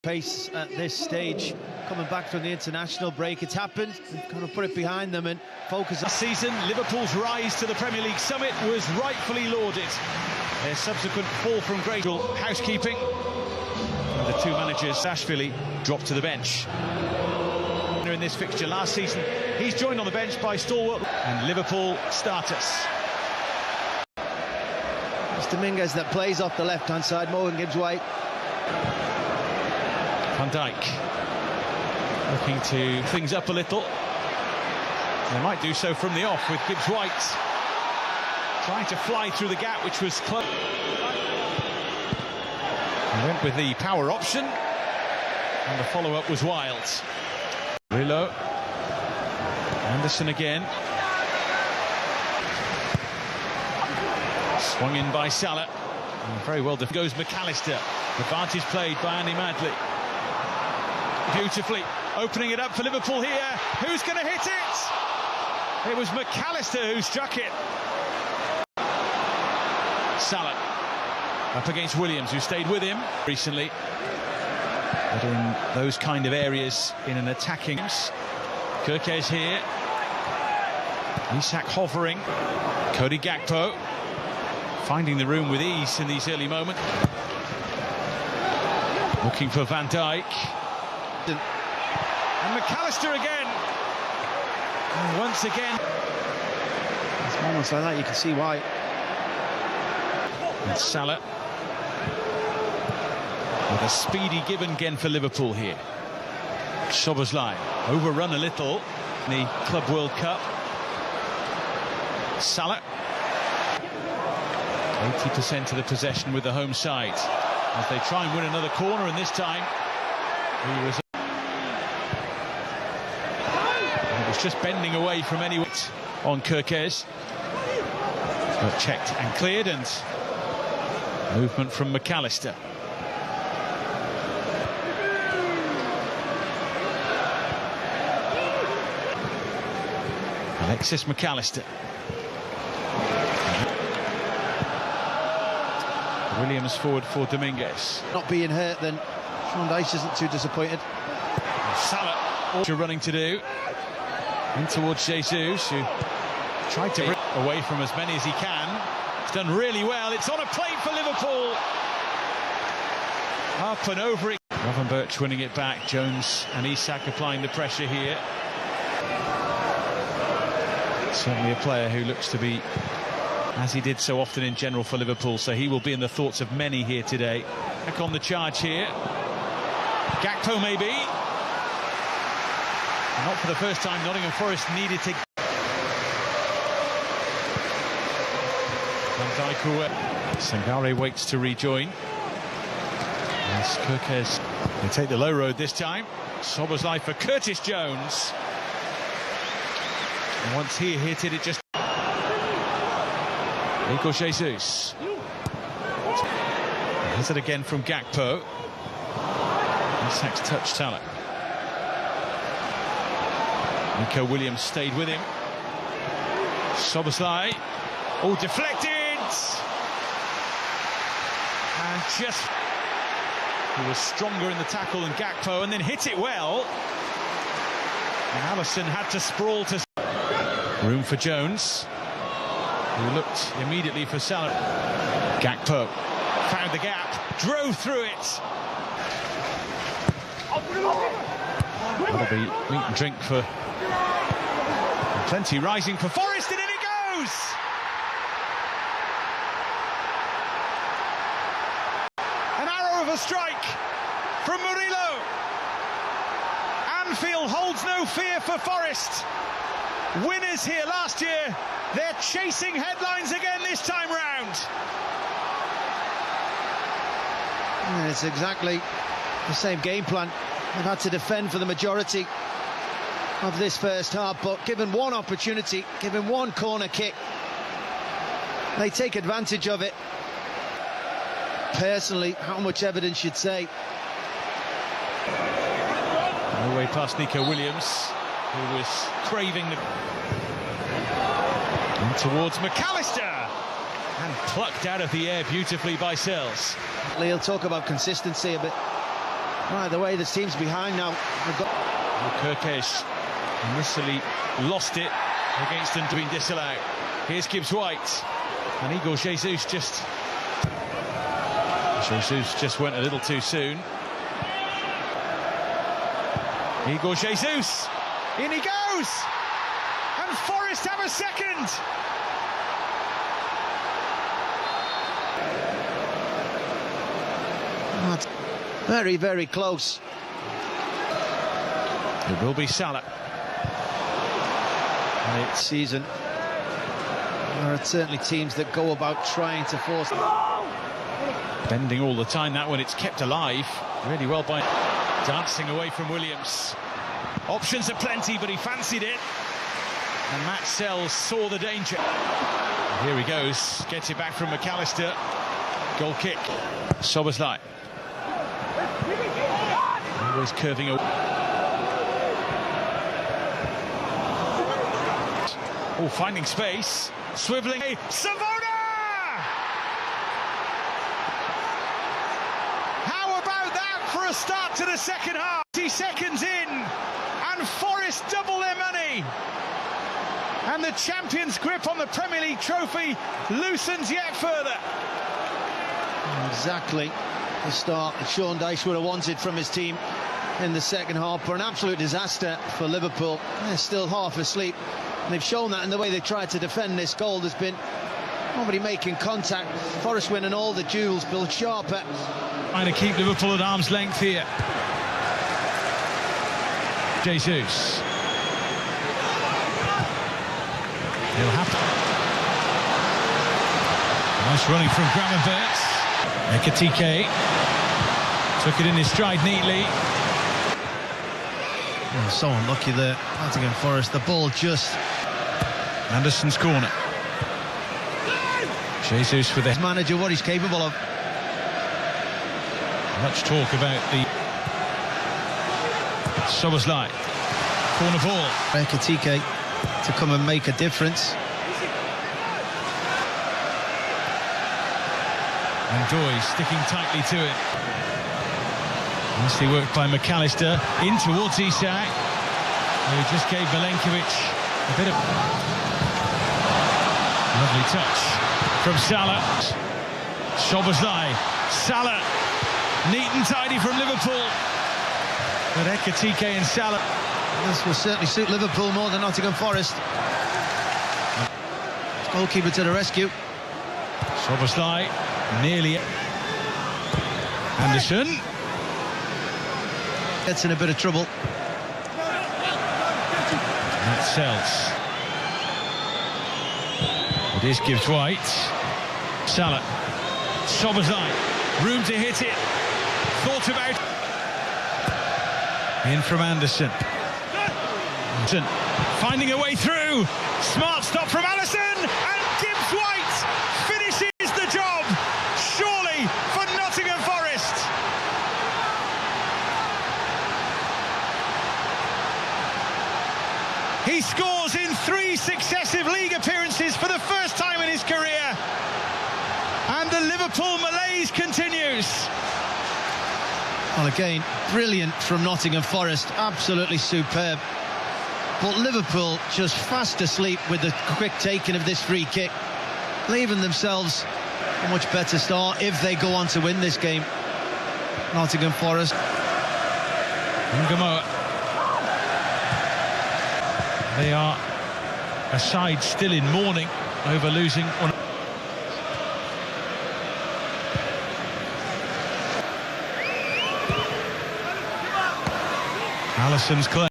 Pace at this stage, coming back from the international break. It's happened. They've kind of put it behind them and focus. Last season, Liverpool's rise to the Premier League summit was rightfully lauded. Their subsequent fall from grace, housekeeping. And the two managers, Ashvili, dropped to the bench. In this fixture last season, he's joined on the bench by stalwart and Liverpool starters. It's Dominguez that plays off the left-hand side. Morgan gives way. Van Dijk looking to things up a little. They might do so from the off with Gibbs White trying to fly through the gap, which was close. He went with the power option, and the follow-up was wild. Rillo, Anderson again. Swung in by Salah. And very well goes McAllister. Advantage played by Andy Madley. Beautifully opening it up for Liverpool here. Who's going to hit it? It was McAllister who struck it. Salah up against Williams, who stayed with him recently. But in those kind of areas, in an attacking... Kirkes here. Isak hovering. Cody Gakpo finding the room with ease in these early moments. Looking for Van Dijk. And McAllister again. And once again. It's moments like that you can see why. And Salah. With a speedy given again for Liverpool here. Szoboszlai overrun a little in the Club World Cup. Salah. 80% of the possession with the home side as they try and win another corner, and this time he was just bending away from any weight on Kirkes. But checked and cleared, and movement from McAllister. Alexis McAllister. Williams forward for Dominguez. Not being hurt, then Sean Dyche isn't too disappointed. Salah, all you're running to do. In towards Jesus, who tried to break away from as many as he can. He's done really well. It's on a plate for Liverpool. Up and over it. Robin Birch winning it back. Jones and Isak applying the pressure here. Certainly a player who looks to be, as he did so often in general for Liverpool, so he will be in the thoughts of many here today. Back on the charge here. Gakpo maybe. Not for the first time, Nottingham Forest needed to... Van Dijk away. Sangare waits to rejoin. As Kirkes, they take the low road this time. Szoboszlai for Curtis Jones. And once he hit it, it just... Nico Jesus. Has it again from Gakpo. Isak's touch Salah. Nico Williams stayed with him. Szoboszlai. Oh, deflected! And just... He was stronger in the tackle than Gakpo, and then hit it well. And Alisson had to sprawl to... Room for Jones, who looked immediately for Salah. Gakpo found the gap, drove through it. That'll be meat and drink for... Plenty rising for Forest, and in it goes! An arrow of a strike from Murillo. Anfield holds no fear for Forest. Winners here last year, they're chasing headlines again this time round. And it's exactly the same game plan. They've had to defend for the majority of this first half, but given one opportunity, given one corner kick, they take advantage of it. Personally, how much evidence you'd say? No way past Nico Williams, who was craving the... And towards McAllister, and plucked out of the air beautifully by Sells. He'll talk about consistency a bit. Right, the way this team's behind now. Kirkesh initially lost it against Ndoin Disallowed. Here's Gibbs-White, and Igor Jesus just went a little too soon. Igor Jesus, in he goes, and Forest have a second. Very, very close. It will be Salah. And it's season. There are certainly teams that go about trying to force. Bending all the time, that one, it's kept alive really well by dancing away from Williams. Options are plenty, but he fancied it. And Matt Sells saw the danger. And here he goes, gets it back from McAllister. Goal kick. Szoboszlai. Always curving away. Oh, finding space. Swiveling. Savona! How about that for a start to the second half? 20 seconds in, and Forest double their money. And the champions' grip on the Premier League trophy loosens yet further. Exactly the start that Sean Dyche would have wanted from his team in the second half, for an absolute disaster for Liverpool. They're still half asleep. And they've shown that in the way they tried to defend this goal. There's been nobody making contact. Forest winning all the duels. Bill Sharper trying to keep Liverpool at arm's length here. Jesus. He'll have to. Nice running from Gravenberch. Ekitike took it in his stride neatly. Oh, so unlucky there. Nottingham Forest. The ball just. Anderson's corner. Jesus with his manager, what he's capable of. Much talk about the Szoboszlai corner ball. Ekitike to come and make a difference. And Doy sticking tightly to it. Nicely worked by McAllister in towards Isak, who just gave Milenkovic a bit of lovely touch from Salah. Szoboszlai, Salah, neat and tidy from Liverpool. But Ekitike and Salah. This will certainly suit Liverpool more than Nottingham Forest. Goalkeeper to the rescue. Szoboszlai nearly. Anderson gets in a bit of trouble. That Sells. It is Gibbs-White. Salah. Szoboszlai. Room to hit it. Thought about. In from Anderson. Anderson finding a way through. Smart stop from Alisson. And Gibbs-White finishes the job. Surely for Nottingham Forest. He scores in 3 successive league appearances for the first time in his career. And the Liverpool malaise continues. Well, again, brilliant from Nottingham Forest. Absolutely superb. But Liverpool just fast asleep with the quick taking of this free kick, leaving themselves a much better start if they go on to win this game. Nottingham Forest. Ngamoa. They are a side still in mourning over losing on. Alisson's claim.